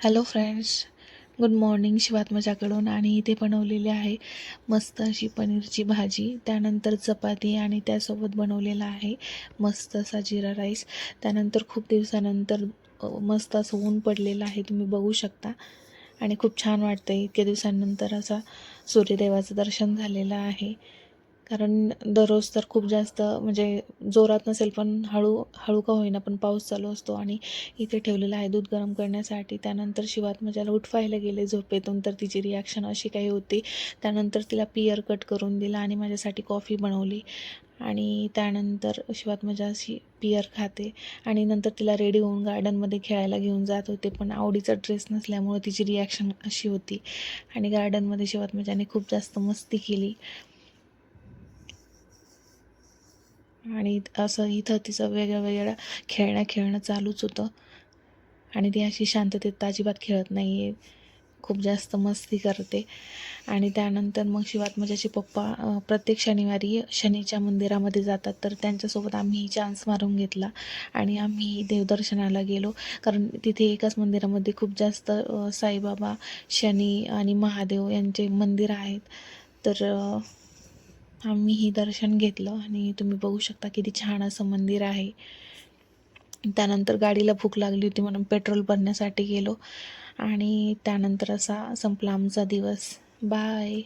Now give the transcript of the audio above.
Hello friends, good morning शिवात्मजाकडून. आणि इथे बनवलेली आहे मस्त अशी पनीरची भाजी, त्यानंतर चपाती आणि त्यासोबत बनवलेला आहे मस्त असा जिरा राईस. त्यानंतर खूप दिवसानंतर मस्त असं ऊन पडलेलं आहे, तुम्ही बघू शकता. आणि खूप छान वाटतं, इतक्या दिवसांनंतर असा सूर्यदेवाचं दर्शन झालेलं आहे. कारण दररोज तर खूप जास्त म्हणजे जोरात नसेल, पण हळू का होईना पण पाऊस चालू असतो. आणि इथे ठेवलेलं आहे दूध गरम करण्यासाठी. त्यानंतर शिवात्मजाला उठवायला गेले झोपेतून, तर तिची रिॲक्शन अशी काही होती. त्यानंतर तिला पियर कट करून दिला आणि माझ्यासाठी कॉफी बनवली. आणि त्यानंतर शिवात्मजा अशी पियर खाते. आणि नंतर तिला रेडी होऊन गार्डनमध्ये खेळायला घेऊन जात होते, पण आवडीचा ड्रेस नसल्यामुळे तिची रिॲक्शन अशी होती. आणि गार्डनमध्ये शिवात्मजाने खूप जास्त मस्ती केली. आणि असं इथं तिचं वेगळ्या खेळणं चालूच होतं. आणि ती अशी शांततेत अजिबात खेळत नाही आहे, खूप जास्त मस्ती करते. आणि त्यानंतर मग शिवात्मजाचे पप्पा प्रत्येक शनिवारी शनीच्या मंदिरामध्ये जातात, तर त्यांच्यासोबत आम्ही चान्स मारून घेतला आणि आम्ही देवदर्शनाला गेलो. कारण तिथे एकाच मंदिरामध्ये खूप जास्त साईबाबा, शनी आणि महादेव यांचे मंदिर आहेत. तर आम्हीही दर्शन घेतलं आणि तुम्ही बघू शकता किती छान असं मंदिर आहे. त्यानंतर गाडीला भूक लागली होती म्हणून पेट्रोल भरण्यासाठी गेलो आणि त्यानंतर असा संपला आमचा दिवस. बाय.